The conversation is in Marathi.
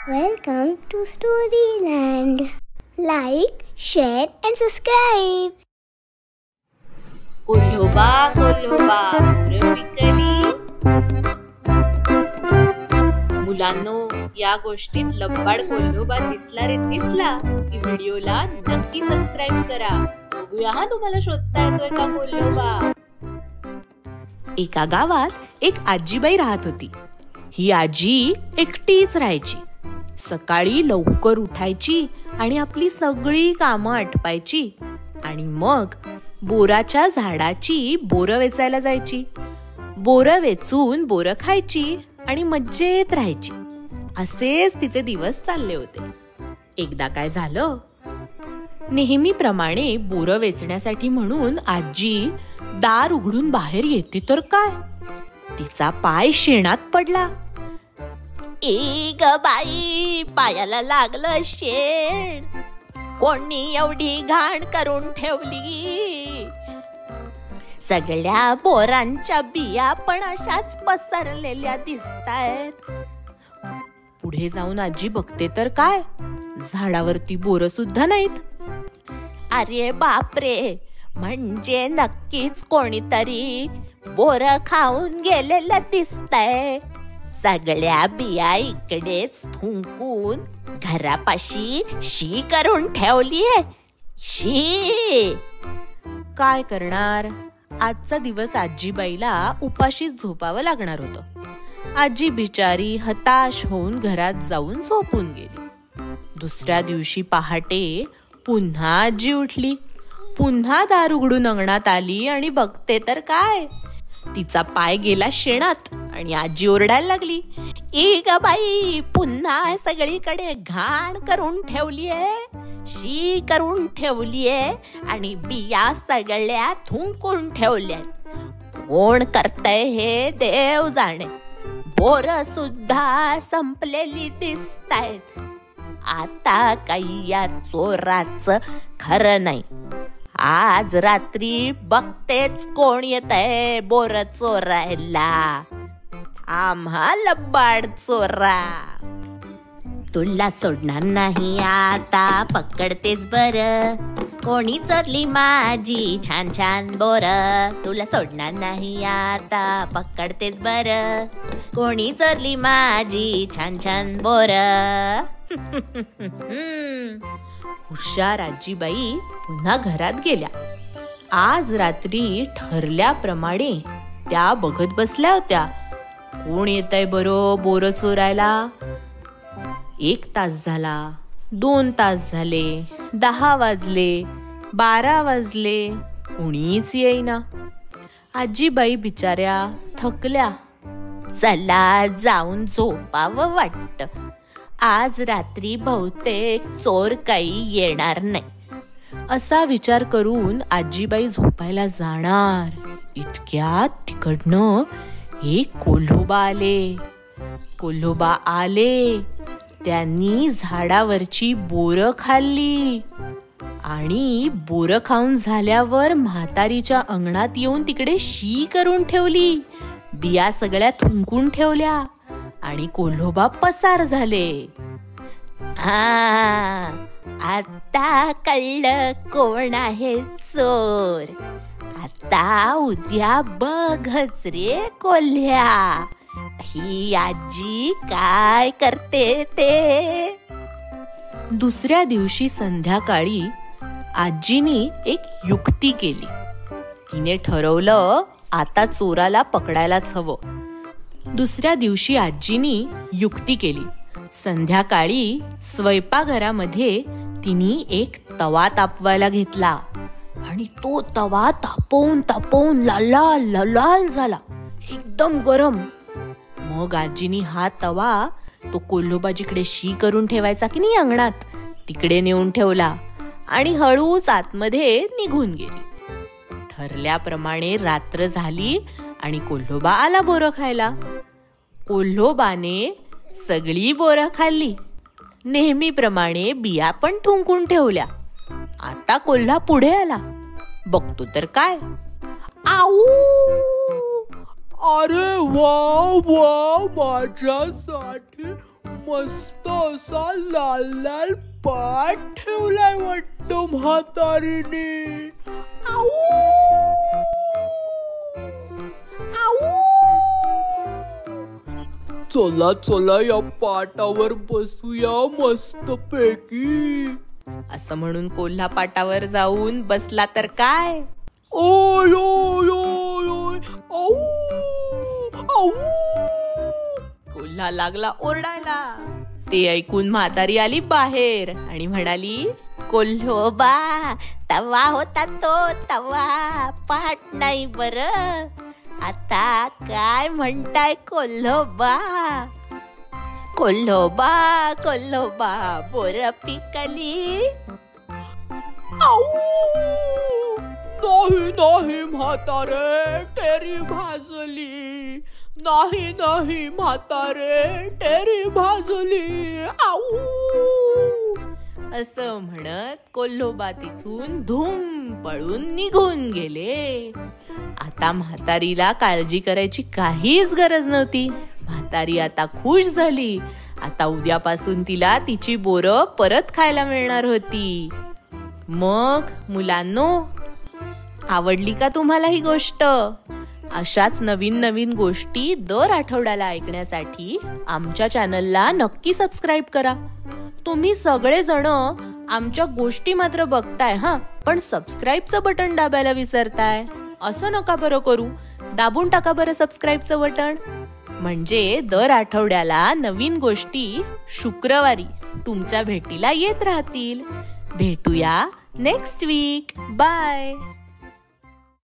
Welcome to Storyland. Like, share and subscribe. कोल्होबा कोल्होबा पिकली. मुलांनो, या गोष्टीत लब्बाड कोल्होबा दिसला रे दिसला की व्हिडिओला नक्की सबस्क्राईब करा. बघूया हा तुम्हाला शोधता येतोय का कोल्होबा. एका गावात एक आजीबाई राहत होती. ही आजी एकटीच राहायची. सकाळी लवकर उठायची आणि आपली सगळी कामं आटपायची आणि मग बोराच्या झाडाची बोरं वेचायला जायची. बोरं वेचून बोरं खायची आणि मज्जेत राहायची. असेच तिचे दिवस चालले होते. एकदा काय झालं, नेहमीप्रमाणे बोरं वेचण्यासाठी म्हणून आजी दार उघडून बाहेर येते तर काय, तिचा पाय शेणात पडला. ए ग बाई, पायाला लागलं शेण. कोणी एवढी घाण करून ठेवली. सगळ्या बोरांच्या बिया पण अशाच पसरलेल्या दिसतायत. पुढे जाऊन आजी बघते तर काय, झाडावरती बोरं सुद्धा नाहीत. अरे बापरे, म्हणजे नक्कीच कोणीतरी बोरं खाऊन गेलेलं दिसतंय. सगळ्या बिया इकडेच थुंकून घरापाशी शी करून ठेवलीये. शी. काय करणार, आजचा दिवस आजीबाईला उपाशीच झोपावं लागणार होतं. आजी बिचारी हताश होऊन घरात जाऊन झोपून गेली. दुसऱ्या दिवशी पहाटे पुन्हा आजी उठली. पुन्हा दार उघडून अंगणात आली आणि बघते तर काय, तिचा पाय गेला शेणात आणि आजी ओरडायला लागली. ए ग बाई, पुन्हा सगळीकडे घाण करून ठेवलीये, शी करून ठेवलीये आणि बिया सगळ्या थुंकून ठेवल्या. कोण करतय हे देव जाणे. बोरं सुद्धा संपलेली दिसतायत. आता काही या चोराचं खरं नाही. आज रात्री बघतेच कोण येतंय बोरं चोरायला. आम्हा लब्बाड चोरा. तुला सोडणार नाही आता, पकडतेच बरं. कोणी चोरली माझी छान छान बोरं. तुला सोडणार नाही आता, पकडतेच बरं. कोणी चोरली माझी छान छान बोरं. हुशार आजीबाई पुन्हा घरात गेल्या. आज रात्री ठरल्याप्रमाणे त्या बघत बसल्या होत्या, कोण येतंय बरं बोरं चोरायला. 1 तास झाला, 2 तास झाले, 10 वाजले, 12 वाजले, कुणीच येईना. आजीबाई बिचाऱ्या थकल्या. चला जाऊन झोपावं वाटतं. आज रात्री बहुतेक चोर काही येणार नाही, असा विचार करून आजीबाई झोपायला जाणार. इतक्यात तिकडनं एक कोल्होबा आले. कोल्होबा आले, त्यांनी झाडावरची बोरं खाल्ली आणि बोरं खाऊन झाल्यावर म्हातारीच्या अंगणात येऊन तिकडे शी करून ठेवली. बिया सगळ्या थुंकून ठेवल्या आणि कोल्होबा पसार झाले. आता कळलं कोण आहे चोर. आता उद्या बघच रे कोल्ह्या, ही आजी काय करते ते. दुसऱ्या दिवशी संध्याकाळी आजीनी एक युक्ती केली. तिने ठरवलं आता चोराला पकडायलाच हवं. दुसऱ्या दिवशी आजीनी युक्ती केली. संध्याकाळी स्वयंपाकघरामध्ये तिने एक तवा तापवायला घेतला आणि तो तवा तापवून तापवून लाल लाल झाला, एकदम गरम. मग आजीनी हा तवा तो कोल्होबा जिकडे शी करून ठेवायचा की नाही अंगणात, तिकडे नेऊन ठेवला आणि हळूच आतमध्ये निघून गेली. ठरल्याप्रमाणे रात्र झाली आणि कोल्होबा आला बोरं खायला. कोल्होबाने सगळी बोरं खाल्ली. नेहमीप्रमाणे बिया पण थुंकून ठेवल्या. आता कोल्हा पुढे आला. बघतो तर काय, आऊ, अरे वा वा, माझ्यासाठी मस्त असा लाल लाल पाट ठेवलाय वाटतं म्हातारीने. आऊ आऊ. चला चला या पाटावर बसूया मस्त पैकी. असं म्हणून कोल्हा पाटावर जाऊन बसला तर काय. ओय ओय ओय ओय. आऊ आऊ. कोल्हा लागला ओरडायला. ते ऐकून म्हातारी आली बाहेर आणि म्हणाली, कोल्होबा, तवा होता तो तवा, पाट नाही बर. आता काय म्हणताय कोल्होबा. कोल्होबा कोल्होबा बोर पिकली. आऊ. नाही नाही म्हातारे, टेरी भाजली. नाही नाही म्हातारे, टेरी भाजली. आऊ. असं म्हणत कोल्होबा तिथून धूम पळून निघून गेले. आता म्हातारीला काळजी करायची काहीच गरज नव्हती. म्हातारी आता खुश झाली. आता उद्यापासून तिला तिची बोरं परत खायला मिळणार होती. मग मुलांनो, आवडली का तुम्हाला ही गोष्ट? अशाच नवीन नवीन गोष्टी दर आठवड्याला ऐकण्यासाठी आमच्या चॅनलला नक्की सबस्क्राईब करा. तुम्ही सगळेजण आमच्या गोष्टी मात्र बघताय पण सबस्क्राईबचं बटन दाबायला विसरताय. असं नका बरं करू. दाबून टाका बरं सबस्क्राईबचं बटन. म्हणजे दर आठवड्याला नवीन गोष्टी शुक्रवारी तुमच्या भेटीला येत राहतील. भेटूया नेक्स्ट वीक. बाय.